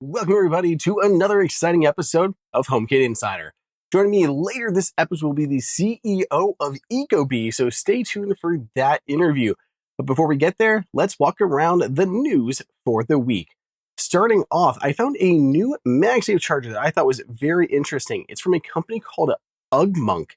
Welcome, everybody, to another exciting episode of HomeKit Insider. Joining me later this episode will be the CEO of Ecobee, so stay tuned for that interview. But before we get there, let's walk around the news for the week. Starting off, I found a new MagSafe charger that I thought was very interesting. It's from a company called UgMonk,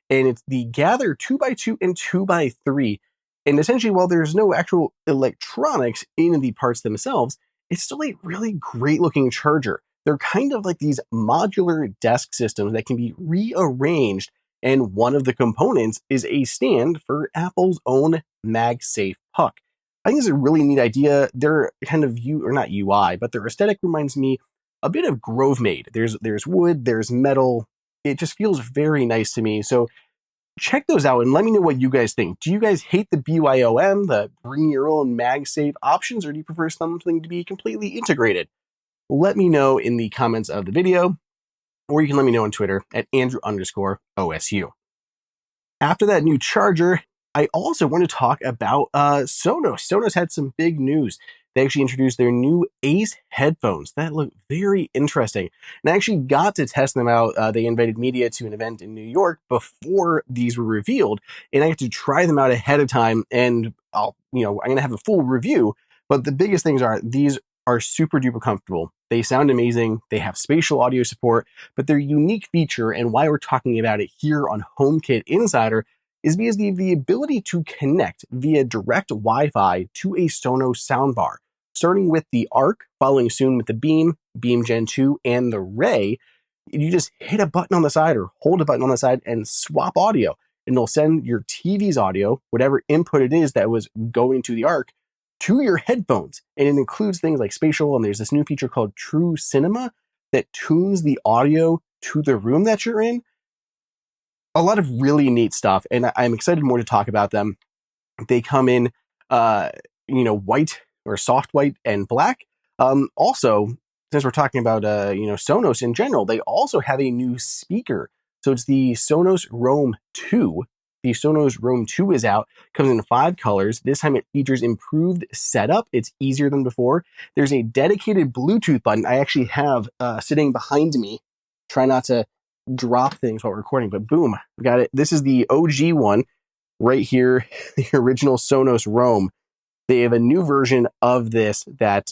and it's the Gather 2x2 and 2x3. And essentially, while there's no actual electronics in the parts themselves, it's still a really great looking charger. They're kind of like these modular desk systems that can be rearranged, and one of the components is a stand for Apple's own MagSafe puck. I think it's a really neat idea. Their kind of not UI, but their aesthetic reminds me a bit of GroveMade. There's wood, there's metal. It just feels very nice to me. So check those out and let me know what you guys think. Do you guys hate the BYOM, the bring your own MagSafe options, or do you prefer something to be completely integrated? Let me know in the comments of the video, or you can let me know on Twitter at Andrew_OSU. After that new charger, I also want to talk about Sonos. Sonos had some big news. They actually introduced their new Ace headphones that look very interesting. And I actually got to test them out. They invited media to an event in New York before these were revealed, and I got to try them out ahead of time. And I'm going to have a full review. But the biggest things are these are super duper comfortable. They sound amazing. They have spatial audio support, but their unique feature and why we're talking about it here on HomeKit Insider is because they have the ability to connect via direct Wi-Fi to a Sonos soundbar. Starting with the Arc, following soon with the Beam Gen 2, and the Ray, you just hit a button on the side or hold a button on the side and swap audio. And it'll send your TV's audio, whatever input it is that was going to the Arc, to your headphones. And it includes things like spatial, and there's this new feature called True Cinema that tunes the audio to the room that you're in. A lot of really neat stuff, and I'm excited more to talk about them. They come in, white or soft white and black. Also, since we're talking about, Sonos in general, they also have a new speaker. So it's the Sonos Roam 2. The Sonos Roam 2 is out, comes in 5 colors. This time it features improved setup. It's easier than before. There's a dedicated Bluetooth button I actually have sitting behind me. Try not to drop things while recording, but boom, we got it. This is the OG one right here, the original Sonos Roam. They have a new version of this that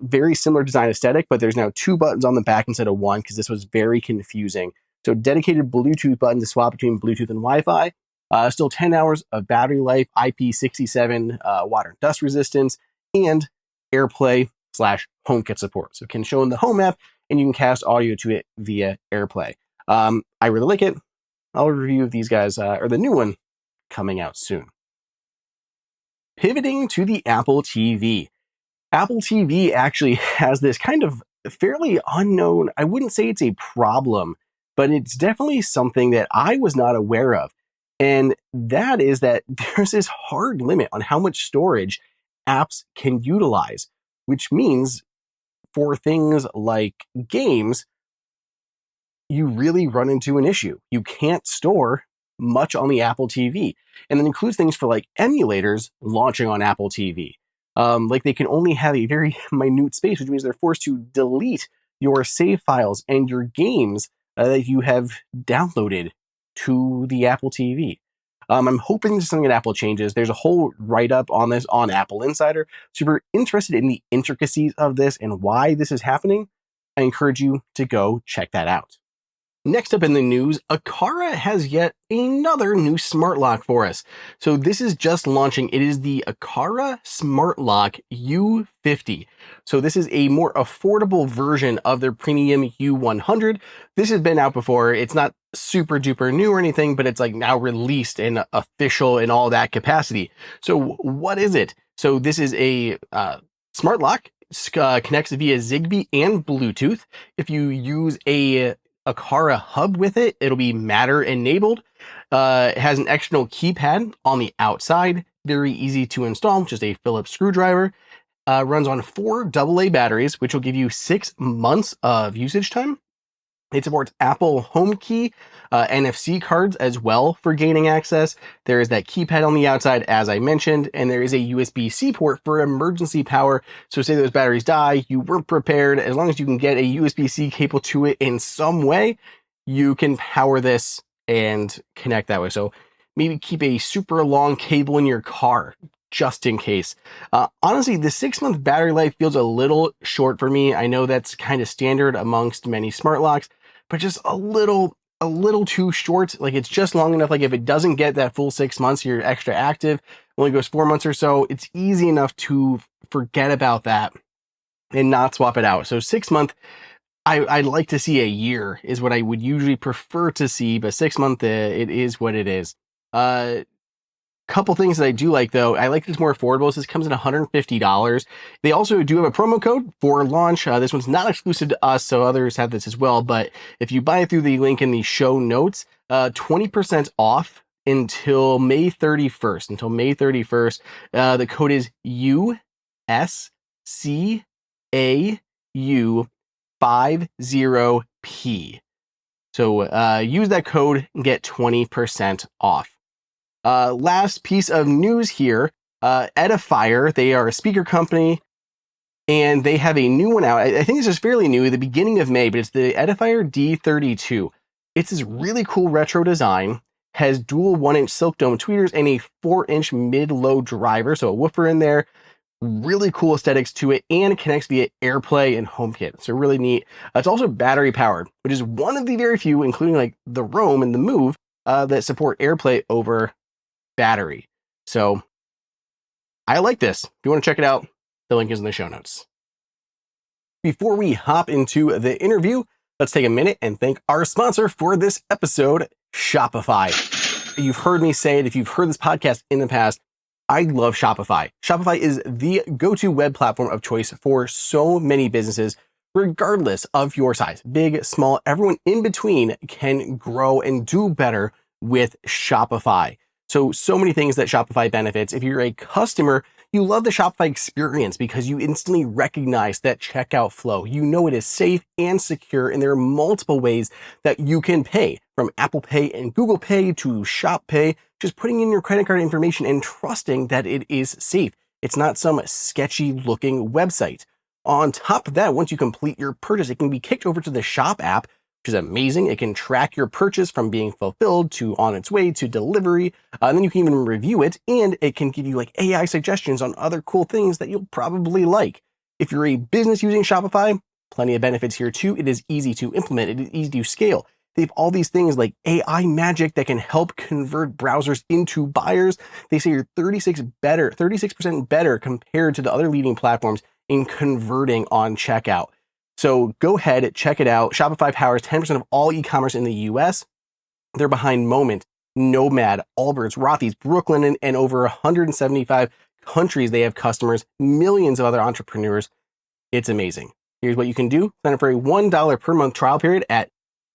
very similar design aesthetic, but there's now 2 buttons on the back instead of 1 because this was very confusing. So dedicated Bluetooth button to swap between Bluetooth and Wi-Fi. Still 10 hours of battery life, IP67 water and dust resistance, and AirPlay/HomeKit support. So it can show in the Home app, and you can cast audio to it via AirPlay. I really like it. I'll review these guys, or the new one, coming out soon. Pivoting to the Apple TV. Apple TV actually has this kind of fairly unknown, I wouldn't say it's a problem, but it's definitely something that I was not aware of. And that is that there's this hard limit on how much storage apps can utilize, which means for things like games, you really run into an issue. You can't store much on the Apple TV. And that includes things for like emulators launching on Apple TV. Like they can only have a very minute space, which means they're forced to delete your save files and your games that you have downloaded to the Apple TV. I'm hoping this is something that Apple changes. There's a whole write-up on this on Apple Insider. So if you're interested in the intricacies of this and why this is happening, I encourage you to go check that out. Next up in the news, Aqara has yet another new smart lock for us. So this is just launching. It is the Aqara Smart Lock U50. So this is a more affordable version of their premium U100. This has been out before. It's not super duper new or anything, but it's like now released and official in all that capacity. So what is it? So this is a smart lock. Connects via Zigbee and Bluetooth. If you use a Aqara hub with it, it'll be Matter enabled. It has an external keypad on the outside, very easy to install, just a Phillips screwdriver. Runs on 4 AA batteries, which will give you 6 months of usage time. It supports Apple HomeKey, NFC cards as well for gaining access. There is that keypad on the outside, as I mentioned, and there is a USB-C port for emergency power. So say those batteries die, you weren't prepared. As long as you can get a USB-C cable to it in some way, you can power this and connect that way. So maybe keep a super long cable in your car just in case. Honestly, the 6-month battery life feels a little short for me. I know that's kind of standard amongst many smart locks, but just a little too short. Like, it's just long enough. Like, if it doesn't get that full 6 months, you're extra active, only goes 4 months or so, it's easy enough to forget about that and not swap it out. So 6 month, I'd like to see a year is what I would usually prefer to see, but 6 month, it is what it is. Couple things that I do like though. I like this more affordable. This comes in $150. They also do have a promo code for launch. This one's not exclusive to us, so others have this as well. But if you buy it through the link in the show notes, 20% off until May 31st. Until May 31st. The code is USCAU50P. So use that code and get 20% off. Last piece of news here, Edifier, they are a speaker company, and they have a new one out. I think this is fairly new, the beginning of May, but it's the Edifier D32. It's this really cool retro design, has dual 1-inch silk dome tweeters and a 4-inch mid-low driver, so a woofer in there. Really cool aesthetics to it, and it connects via AirPlay and HomeKit. So really neat. It's also battery powered, which is one of the very few, including like the Roam and the Move, that support AirPlay over battery. So I like this. If you want to check it out, the link is in the show notes. Before we hop into the interview, let's take a minute and thank our sponsor for this episode, Shopify. You've heard me say it. If you've heard this podcast in the past, I love Shopify. Shopify is the go-to web platform of choice for so many businesses, regardless of your size. Big, small, everyone in between can grow and do better with Shopify. So many things that Shopify benefits. If you're a customer, you love the Shopify experience because you instantly recognize that checkout flow. You know it is safe and secure, and there are multiple ways that you can pay, from Apple Pay and Google Pay to Shop Pay, just putting in your credit card information and trusting that it is safe. It's not some sketchy looking website. On top of that, once you complete your purchase, it can be kicked over to the Shop app, which is amazing. It can track your purchase from being fulfilled to on its way to delivery. And then you can even review it, and it can give you like AI suggestions on other cool things that you'll probably like. If you're a business using Shopify, plenty of benefits here too. It is easy to implement. It is easy to scale. They have all these things like AI magic that can help convert browsers into buyers. They say you're 36% better compared to the other leading platforms in converting on checkout. So go ahead, check it out. Shopify powers 10% of all e-commerce in the US. They're behind Moment, Nomad, Allbirds, Rothy's, Brooklyn, and over 175 countries. They have customers, millions of other entrepreneurs. It's amazing. Here's what you can do. Sign up for a $1 per month trial period at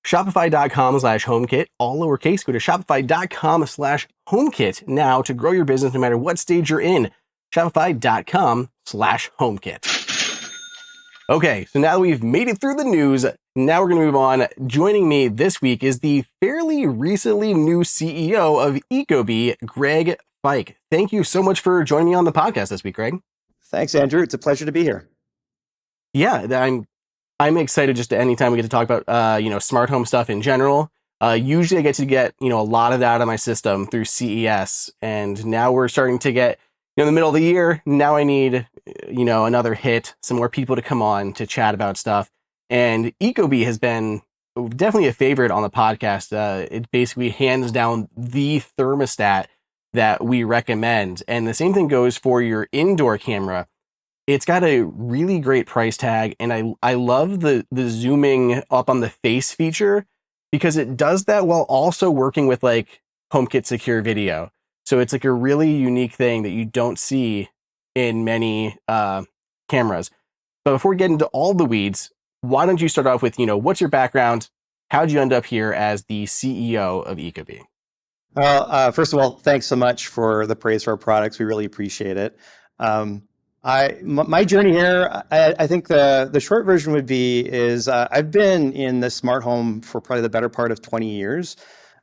shopify.com/HomeKit, all lowercase. Go to shopify.com/HomeKit now to grow your business no matter what stage you're in. Shopify.com/HomeKit. Okay, so now that we've made it through the news, now we're going to move on. Joining me this week is the fairly recently new CEO of Ecobee, Greg Fyke. Thank you so much for joining me on the podcast this week, Greg. Thanks, Andrew. It's a pleasure to be here. Yeah, I'm excited just anytime we get to talk about smart home stuff in general. Usually I get a lot of that out of my system through CES, and now we're starting to get in the middle of the year. Now I need another hit, some more people to come on to chat about stuff. And Ecobee has been definitely a favorite on the podcast. It basically hands down the thermostat that we recommend. And the same thing goes for your indoor camera. It's got a really great price tag, and I love the zooming up on the face feature, because it does that while also working with like HomeKit secure video. So it's like a really unique thing that you don't see in many cameras. But before we get into all the weeds, why don't you start off with, what's your background? How'd you end up here as the CEO of Ecobee? Well, first of all, thanks so much for the praise for our products. We really appreciate it. My journey here, I think the short version would be is I've been in the smart home for probably the better part of 20 years.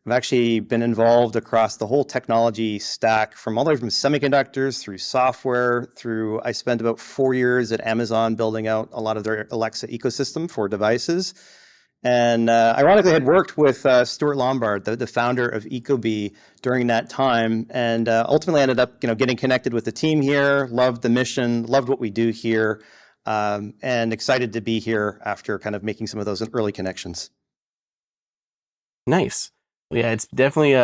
I've actually been involved across the whole technology stack from all the way from semiconductors through software through I spent about 4 years at Amazon building out a lot of their Alexa ecosystem for devices. And ironically, I had worked with Stuart Lombard, the founder of Ecobee, during that time, and ultimately ended up, getting connected with the team here. Loved the mission, loved what we do here, and excited to be here after kind of making some of those early connections. Nice. Yeah, it's definitely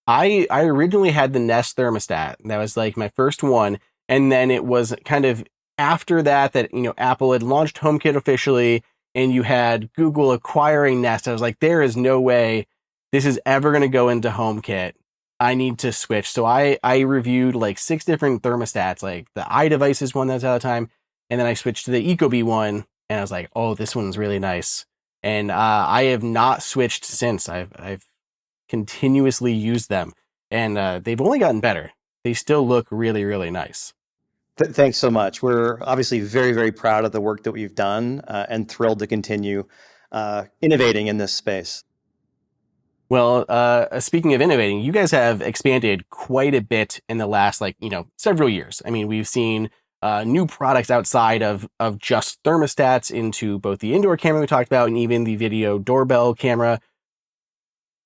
I originally had the Nest thermostat. That was like my first one, and then it was kind of after that Apple had launched HomeKit officially, and you had Google acquiring Nest. I was like, there is no way this is ever going to go into HomeKit. I need to switch. So I reviewed like 6 different thermostats, like the iDevices one that's out of time, and then I switched to the Ecobee one, and I was like, oh, this one's really nice. And I have not switched since. I've continuously used them, and they've only gotten better. They still look really, really nice. Thanks so much. We're obviously very, very proud of the work that we've done and thrilled to continue innovating in this space. Well, speaking of innovating, you guys have expanded quite a bit in the last, several years. I mean, we've seen new products outside of just thermostats into both the indoor camera we talked about and even the video doorbell camera.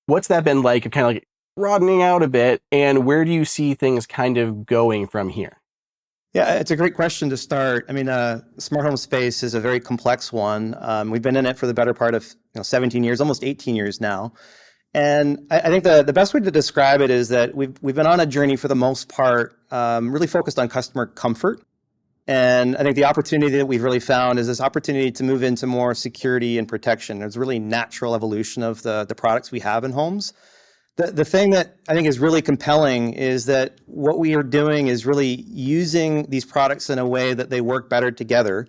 What's that been like, kind of like broadening out a bit, and where do you see things kind of going from here? Yeah, it's a great question to start. I mean, smart home space is a very complex one. We've been in it for the better part of 17 years, almost 18 years now. And I think the best way to describe it is that we've been on a journey for the most part, really focused on customer comfort. And I think the opportunity that we've really found is this opportunity to move into more security and protection. There's really natural evolution of the products we have in homes. The thing that I think is really compelling is that what we are doing is really using these products in a way that they work better together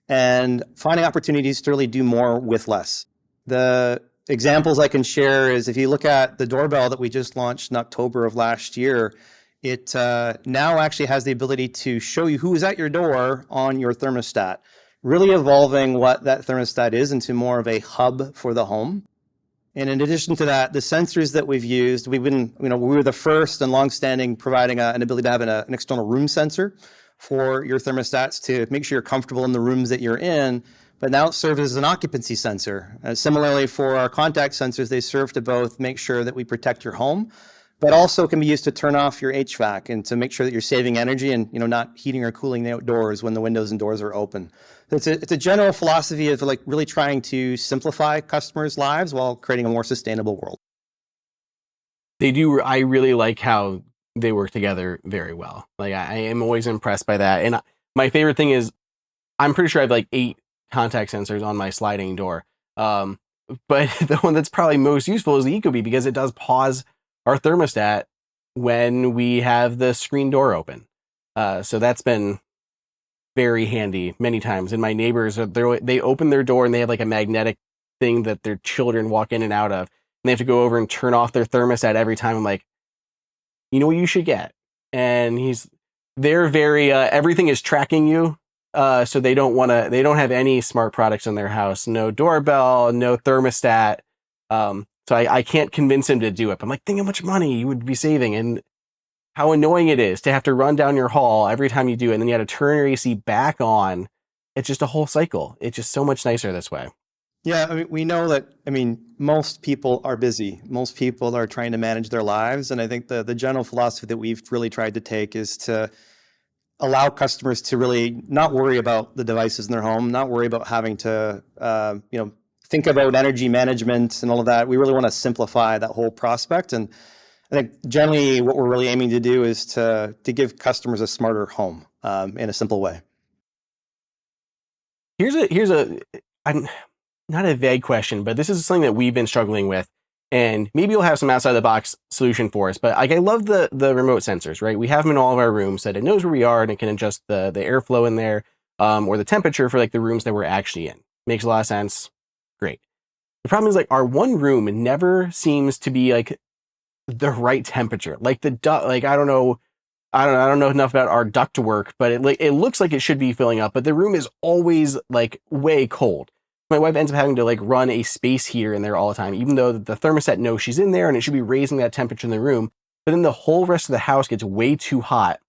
and finding opportunities to really do more with less. The examples I can share is if you look at the doorbell that we just launched in October of last year, it now actually has the ability to show you who is at your door on your thermostat, really evolving what that thermostat is into more of a hub for the home. And in addition to that, the sensors that we've used, we were the first and longstanding providing an ability to have an external room sensor for your thermostats to make sure you're comfortable in the rooms that you're in. But now it serves as an occupancy sensor. Similarly, for our contact sensors, they serve to both make sure that we protect your home, but also can be used to turn off your HVAC and to make sure that you're saving energy and not heating or cooling the outdoors when the windows and doors are open. It's a general philosophy of like really trying to simplify customers' lives while creating a more sustainable world. They do. I really like how they work together very well. Like I am always impressed by that. And my favorite thing is I'm pretty sure I have like 8 contact sensors on my sliding door. But the one that's probably most useful is the Ecobee because it does pause our thermostat when we have the screen door open. So that's been very handy many times. And my neighbors, they open their door and they have like a magnetic thing that their children walk in and out of. And they have to go over and turn off their thermostat every time. I'm like, you know what you should get? And they're very, everything is tracking you. So they don't have any smart products in their house. No doorbell, no thermostat. So I can't convince him to do it. I'm like, think how much money you would be saving and how annoying it is to have to run down your hall every time you do it. And then you have to turn your AC back on. It's just a whole cycle. It's just so much nicer this way. Yeah, I mean, we know that, most people are busy. Most people are trying to manage their lives. And I think the general philosophy that we've really tried to take is to allow customers to really not worry about the devices in their home, not worry about having to, think about energy management and all of that. We really want to simplify that whole prospect. And I think generally what we're really aiming to do is to give customers a smarter home in a simple way. Here's a I'm not a vague question, but this is something that we've been struggling with. And maybe you'll have some outside the box solution for us. But like I love the remote sensors, right? We have them in all of our rooms that it knows where we are and it can adjust the airflow in there, or the temperature for like the rooms that we're actually in. Makes a lot of sense. Great. The problem is like our one room never seems to be like the right temperature. Like I don't know I don't know enough about our ductwork, but it looks like it should be filling up, but the room is always like way cold. My wife ends up having to like run a space heater in there all the time, even though the thermostat knows she's in there and it should be raising that temperature in the room. But then the whole rest of the house gets way too hot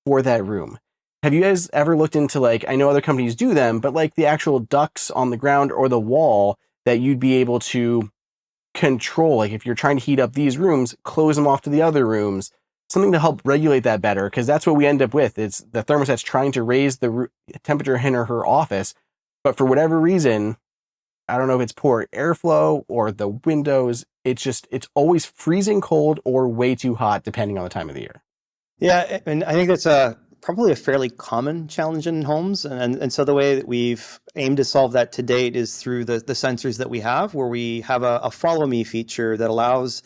for that room. Have you guys ever looked into, like, I know other companies do them, but like the actual ducts on the ground or the wall that you'd be able to control, like if you're trying to heat up these rooms, close them off to the other rooms, something to help regulate that better, because that's what we end up with. It's the thermostat's trying to raise the temperature in her office, but for whatever reason, I don't know if it's poor airflow or the windows, it's always freezing cold or way too hot depending on the time of the year. Yeah, and I think that's probably a fairly common challenge in homes. And so the way that we've aimed to solve that to date is through the sensors that we have, where we have a follow me feature that allows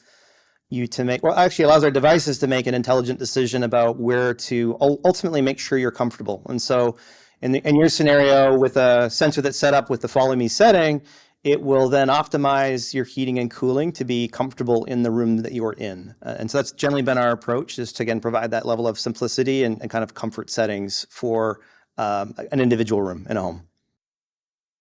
you to make, well, actually allows our devices to make an intelligent decision about where to ultimately make sure you're comfortable. And so in your scenario with a sensor that's set up with the follow me setting, it will then optimize your heating and cooling to be comfortable in the room that you're in. And so that's generally been our approach, is to, again, provide that level of simplicity and kind of comfort settings for an individual room in a home.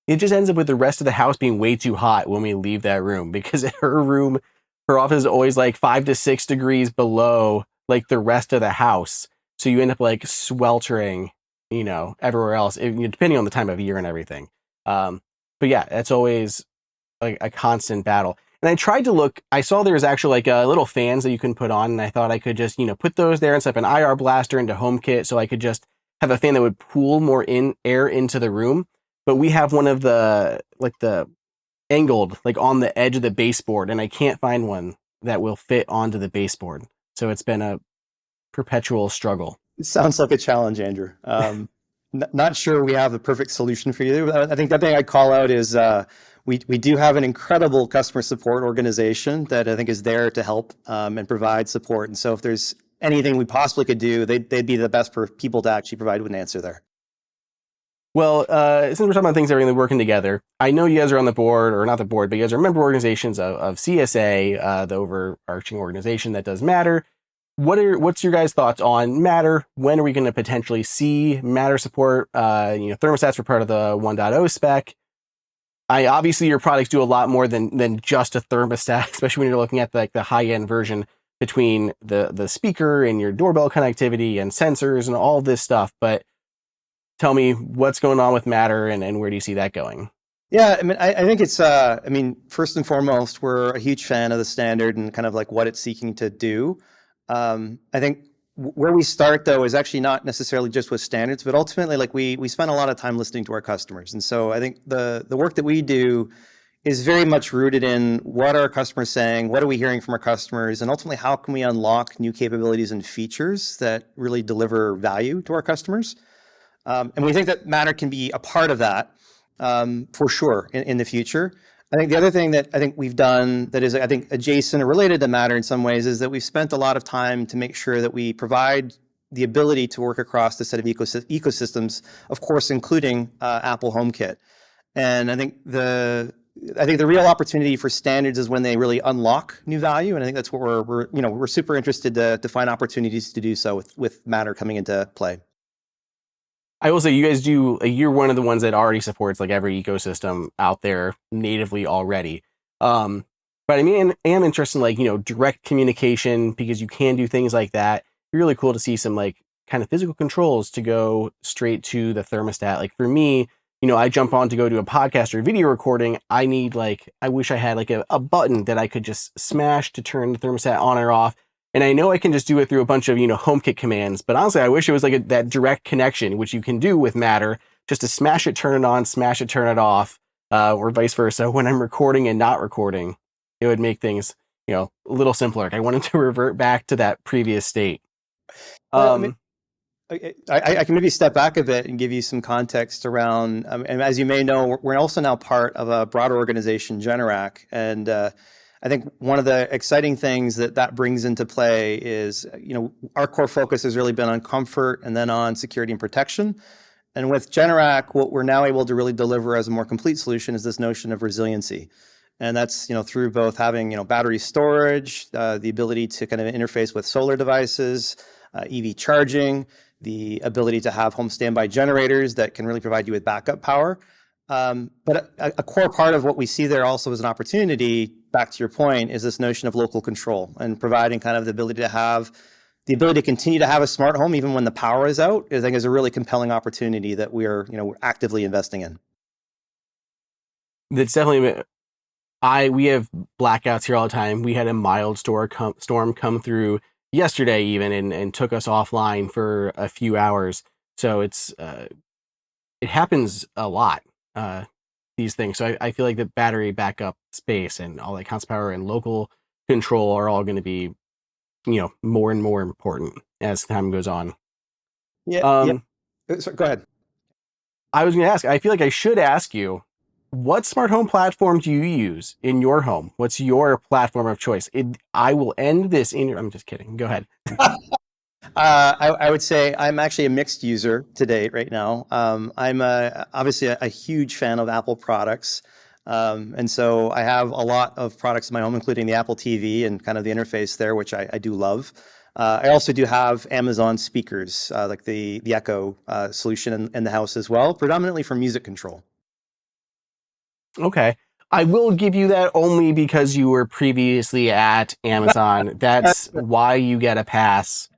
It just ends up with the rest of the house being way too hot when we leave that room, because her office is always like 5 to 6 degrees below like the rest of the house. So you end up like sweltering, everywhere else, depending on the time of year and everything. But yeah, that's always like a constant battle. And I tried to look, I saw there was actually like little fans that you can put on, and I thought I could just, put those there and set up an IR blaster into HomeKit, so I could just have a fan that would pool more air into the room. But we have one of the angled, like on the edge of the baseboard, and I can't find one that will fit onto the baseboard. So it's been a perpetual struggle. It sounds like a challenge, Andrew. Not sure we have the perfect solution for you. I think that thing I'd call out is we do have an incredible customer support organization that I think is there to help and provide support. And so if there's anything we possibly could do, they'd be the best people to actually provide an answer there. Well, since we're talking about things that are working together, I know you guys are on the board, or not the board, but you guys are member organizations of CSA, the overarching organization that does Matter. What's your guys' thoughts on Matter? When are we going to potentially see Matter support? Thermostats were part of the 1.0 spec. Obviously your products do a lot more than just a thermostat, especially when you're looking at the high-end version, between the speaker and your doorbell connectivity and sensors and all this stuff. But tell me what's going on with Matter, and where do you see that going? Yeah, I mean, I think it's, first and foremost, we're a huge fan of the standard and kind of like what it's seeking to do. I think where we start, though, is actually not necessarily just with standards, but ultimately, like we spend a lot of time listening to our customers. And so I think the work that we do is very much rooted in what are our customers saying, what are we hearing from our customers, and ultimately, how can we unlock new capabilities and features that really deliver value to our customers? And we think that Matter can be a part of that, for sure, in the future. I think the other thing that I think we've done that is, I think, adjacent or related to Matter in some ways, is that we've spent a lot of time to make sure that we provide the ability to work across a set of ecosystems, of course, including Apple HomeKit. And I think the real opportunity for standards is when they really unlock new value, and I think that's what we're super interested to find opportunities to do so with Matter coming into play. I will say, you guys you're one of the ones that already supports like every ecosystem out there natively already. But I mean, I am interested in direct communication, because you can do things like that. It'd be really cool to see some like kind of physical controls to go straight to the thermostat. Like for me, I jump on to go do a podcast or video recording. I wish I had like a button that I could just smash to turn the thermostat on or off. And I know I can just do it through a bunch of, HomeKit commands, but honestly, I wish it was like that direct connection, which you can do with Matter, just to smash it, turn it on, smash it, turn it off, or vice versa. When I'm recording and not recording, it would make things, a little simpler. Like I wanted to revert back to that previous state. Well, I mean, I can maybe step back a bit and give you some context around, and as you may know, we're also now part of a broader organization, Generac, and I think one of the exciting things that brings into play is, our core focus has really been on comfort and then on security and protection. And with Generac, what we're now able to really deliver as a more complete solution is this notion of resiliency. And that's through both having battery storage, the ability to kind of interface with solar devices, EV charging, the ability to have home standby generators that can really provide you with backup power. But a core part of what we see there also as an opportunity, back to your point, is this notion of local control and providing kind of the ability to continue to have a smart home even when the power is out. I think is a really compelling opportunity that we're actively investing in. That's definitely. We have blackouts here all the time. We had a mild storm come through yesterday even and took us offline for a few hours. So it happens a lot, these things. So I feel like the battery backup space and all that constant power and local control are all going to be, more and more important as time goes on. Yeah. Um, So, go ahead. I was going to ask, I feel like I should ask you, what smart home platform do you use in your home? What's your platform of choice? I will end this I'm just kidding. Go ahead. I would say I'm actually a mixed user to date right now. I'm obviously a huge fan of Apple products. And so I have a lot of products in my home, including the Apple TV and kind of the interface there, which I do love. I also do have Amazon speakers, like the Echo solution in the house as well, predominantly for music control. Okay. I will give you that only because you were previously at Amazon. That's why you get a pass.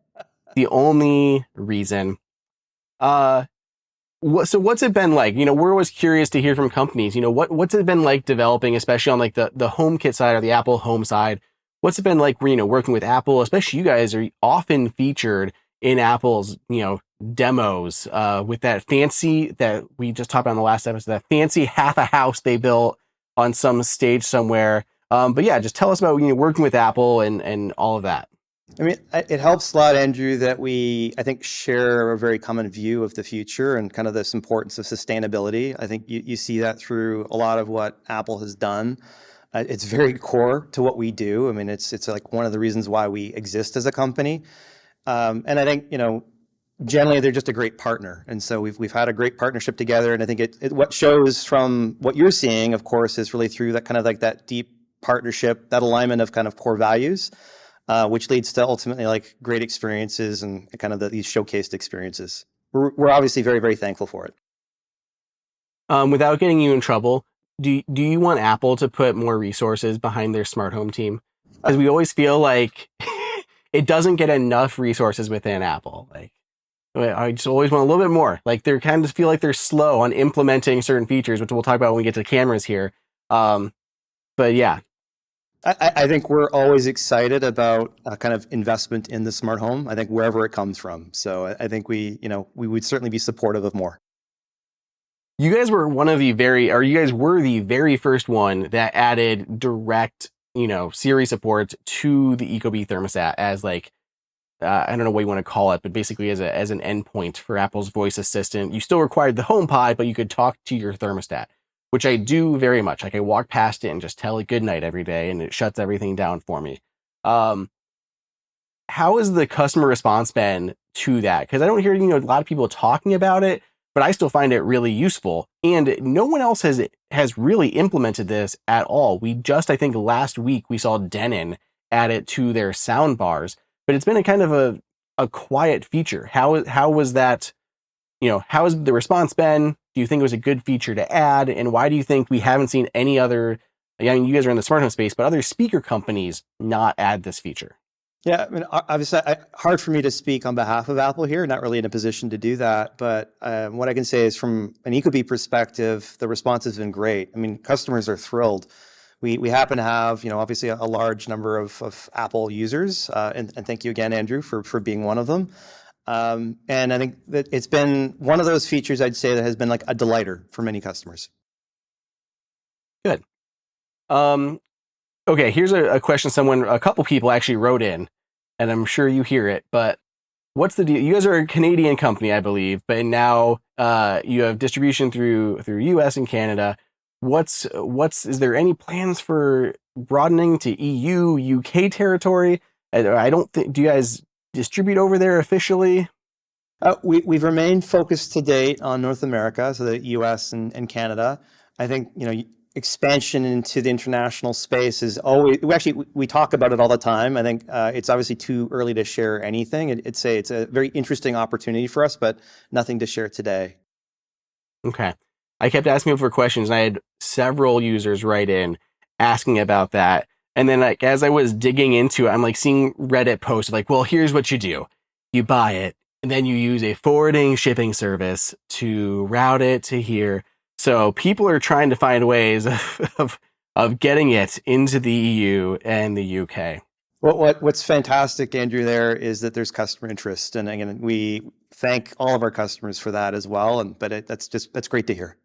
The only reason. So what's it been like? We're always curious to hear from companies. What's it been like developing, especially on like the HomeKit side or the Apple Home side? What's it been like, working with Apple? Especially you guys are often featured in Apple's, demos with that fancy that we just talked about in the last episode, that fancy half a house they built on some stage somewhere. But yeah, just tell us about working with Apple and all of that. I mean, it helps a lot, Andrew, that I think, share a very common view of the future and kind of this importance of sustainability. I think you see that through a lot of what Apple has done. It's very core to what we do. I mean, it's like one of the reasons why we exist as a company. And I think, generally they're just a great partner. And so we've had a great partnership together. And I think what shows from what you're seeing, of course, is really through that kind of like that deep partnership, that alignment of kind of core values. Which leads to ultimately like great experiences and kind of these showcased experiences. We're obviously very, very thankful for it. Without getting you in trouble, do you want Apple to put more resources behind their smart home team? Because we always feel like it doesn't get enough resources within Apple. Like, I just always want a little bit more. Like, they kind of feel like they're slow on implementing certain features, which we'll talk about when we get to cameras here. But yeah. I think we're always excited about kind of investment in the smart home. I think wherever it comes from. So I think we would certainly be supportive of more. You guys were you guys were the very first one that added direct, Siri support to the Ecobee thermostat as like, I don't know what you want to call it, but basically as an endpoint for Apple's voice assistant. You still required the HomePod, but you could talk to your thermostat, which I do very much. Like, I walk past it and just tell it good night every day, and it shuts everything down for me. How has the customer response been to that? Because I don't hear, a lot of people talking about it, but I still find it really useful. And no one else has really implemented this at all. I think last week we saw Denon add it to their sound bars, but it's been a kind of a quiet feature. How was that? How has the response been? Do you think it was a good feature to add? And why do you think we haven't seen any other, you guys are in the smart home space, but other speaker companies not add this feature? Yeah, I mean, obviously, hard for me to speak on behalf of Apple here. Not really in a position to do that. But what I can say is, from an Ecobee perspective, the response has been great. I mean, customers are thrilled. We happen to have, obviously a large number of Apple users, and thank you again, Andrew, for being one of them. And I think that it's been one of those features, I'd say, that has been like a delighter for many customers. Good. Okay, here's a question a couple people actually wrote in, and I'm sure you hear it, but what's the deal? You guys are a Canadian company, I believe, but now you have distribution through US and Canada. Is there any plans for broadening to EU, UK territory? I don't think, do you guys distribute over there officially? We've remained focused to date on North America, so the US and Canada. I think, expansion into the international space is always, we talk about it all the time. I think it's obviously too early to share anything. It's a very interesting opportunity for us, but nothing to share today. Okay. I kept asking for questions, and I had several users write in asking about that. And then, like, as I was digging into it, I'm like seeing Reddit posts like, well, here's what you do. You buy it, and then you use a forwarding shipping service to route it to here. So people are trying to find ways of getting it into the EU and the UK. What's fantastic, Andrew, there is that there's customer interest, and again, we thank all of our customers for that as well. That's great to hear.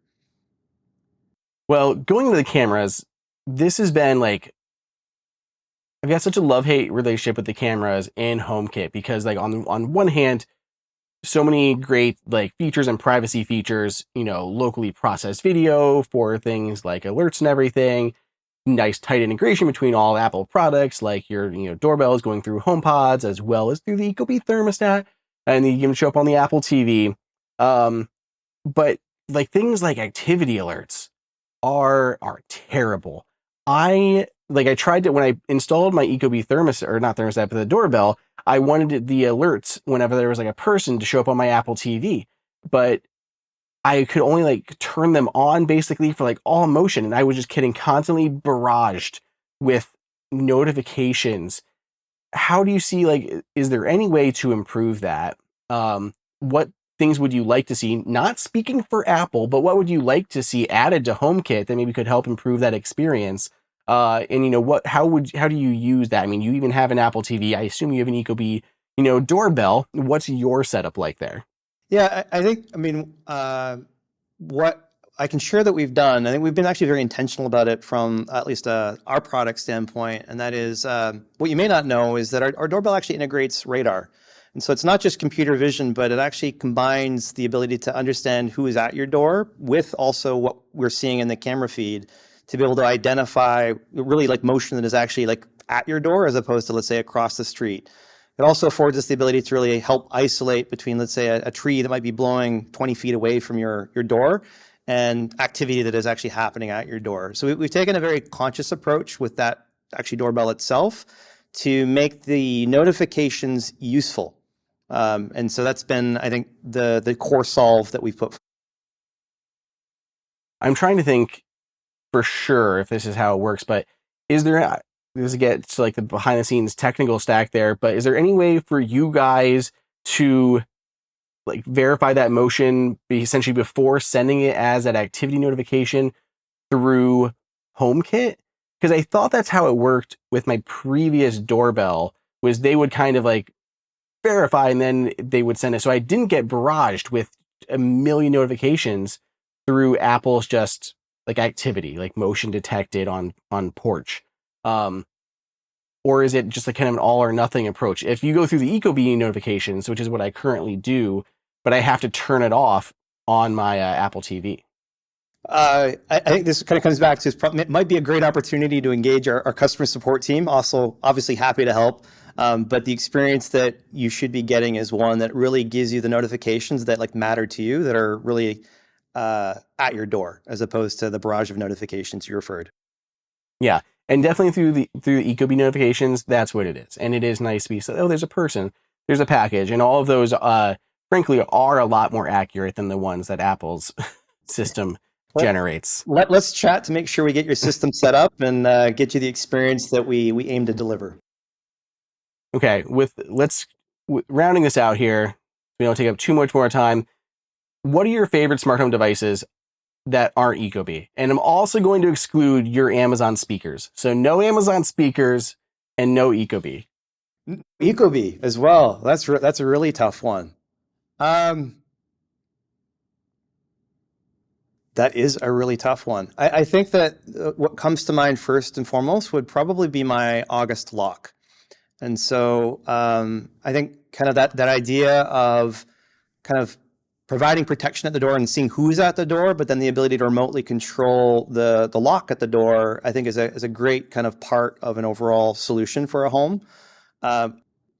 Well, going into the cameras, this has been like, I've got such a love-hate relationship with the cameras in HomeKit because, like, on one hand, so many great like features and privacy features, locally processed video for things like alerts and everything. Nice tight integration between all Apple products, like your doorbell is going through HomePods as well as through the Ecobee thermostat, and you can show up on the Apple TV. But like things like activity alerts are terrible. I tried to, when I installed my Ecobee thermostat, or not thermostat, but the doorbell, I wanted the alerts whenever there was like a person to show up on my Apple TV, but I could only like turn them on basically for like all motion, and I was just getting constantly barraged with notifications. How do you see, like, is there any way to improve that? What things would you like to see? Not speaking for Apple, but what would you like to see added to HomeKit that maybe could help improve that experience? And how do you use that? I mean, you even have an Apple TV. I assume you have an Ecobee, doorbell. What's your setup like there? Yeah, I think, what I can share that we've done, I think we've been actually very intentional about it from at least our product standpoint. And that is, what you may not know is that our doorbell actually integrates radar. And so it's not just computer vision, but it actually combines the ability to understand who is at your door with also what we're seeing in the camera feed to be able to identify really like motion that is actually like at your door as opposed to, let's say, across the street. It also affords us the ability to really help isolate between, let's say, a tree that might be blowing 20 feet away from your door and activity that is actually happening at your door. So we've taken a very conscious approach with that actually doorbell itself to make the notifications useful. And so that's been, I think, the core solve that we've put. I'm trying to think for sure if this is how it works, but is there, this gets to like the behind the scenes technical stack there, but is there any way for you guys to like verify that motion essentially before sending it as that activity notification through HomeKit? Because I thought that's how it worked with my previous doorbell, was they would kind of like verify and then they would send it. So I didn't get barraged with a million notifications through Apple's just like activity, like motion detected on porch. Or is it just like kind of an all or nothing approach? If you go through the Ecobee notifications, which is what I currently do, but I have to turn it off on my Apple TV. I think this kind of comes back to it might be a great opportunity to engage our customer support team. Also, obviously happy to help. But the experience that you should be getting is one that really gives you the notifications that like matter to you, that are really at your door, as opposed to the barrage of notifications you referred. Yeah, and definitely through the Ecobee notifications, that's what it is. And it is nice to be so, oh, there's a person, there's a package, and all of those, frankly, are a lot more accurate than the ones that Apple's system generates. Let's chat to make sure we get your system set up and get you the experience that we aim to deliver. Okay, rounding this out here, we don't take up too much more time. What are your favorite smart home devices that aren't Ecobee? And I'm also going to exclude your Amazon speakers. So no Amazon speakers and no Ecobee. Ecobee as well. That's a really tough one. That is a really tough one. I think that what comes to mind first and foremost would probably be my August lock. And so I think kind of that idea of kind of providing protection at the door and seeing who's at the door, but then the ability to remotely control the lock at the door, I think is a great kind of part of an overall solution for a home.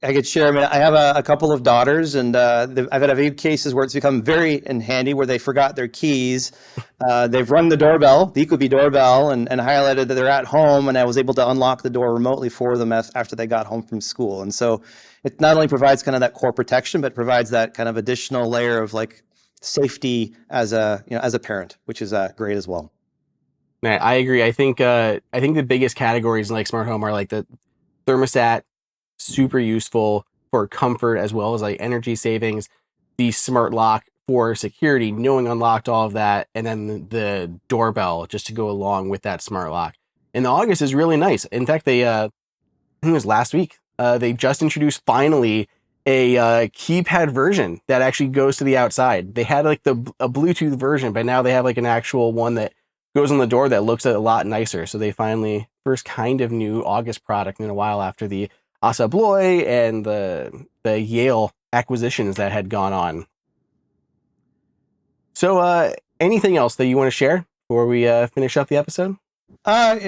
I could share. I mean, I have a couple of daughters, and I've had a few cases where it's become very handy where they forgot their keys. They've rung the doorbell, the Ecobee doorbell, and highlighted that they're at home, and I was able to unlock the door remotely for them after they got home from school. And so it not only provides kind of that core protection, but provides that kind of additional layer of like safety as a parent, which is great as well. I agree. I think the biggest categories in like smart home are like the thermostat, super useful for comfort as well as like energy savings, the smart lock for security, knowing unlocked all of that, and then the doorbell just to go along with that smart lock. And the August is really nice. In fact, they I think it was last week, they just introduced finally a keypad version that actually goes to the outside. They had like a Bluetooth version, but now they have like an actual one that goes on the door that looks a lot nicer. So they finally, first kind of new August product in a while after the Assa Abloy and the Yale acquisitions that had gone on. So anything else that you want to share before we finish up the episode? I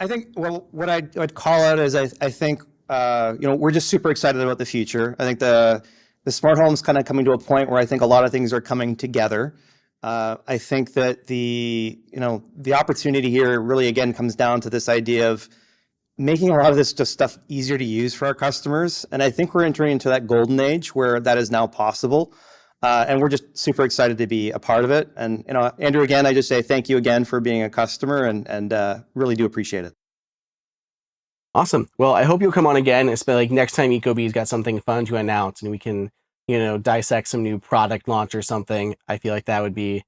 think, well, what I'd call out is I think, we're just super excited about the future. I think the smart home's kind of coming to a point where I think a lot of things are coming together. I think that the opportunity here really, again, comes down to this idea of making a lot of this just stuff easier to use for our customers. And I think we're entering into that golden age where that is now possible. And we're just super excited to be a part of it. And, Andrew, again, I just say thank you again for being a customer and really do appreciate it. Awesome. Well, I hope you'll come on again, especially like next time Ecobee's got something fun to announce and we can, dissect some new product launch or something. I feel like that would be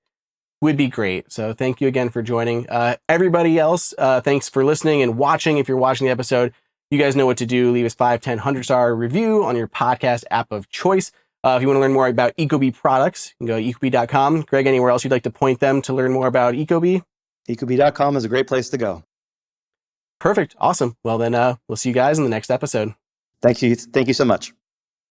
great. So thank you again for joining. Everybody else, thanks for listening and watching. If you're watching the episode, you guys know what to do. Leave us 5, 10, 100-star review on your podcast app of choice. If you want to learn more about Ecobee products, you can go to ecobee.com. Greg, anywhere else you'd like to point them to learn more about Ecobee? Ecobee.com is a great place to go. Perfect. Awesome. Well, then we'll see you guys in the next episode. Thank you. Thank you so much.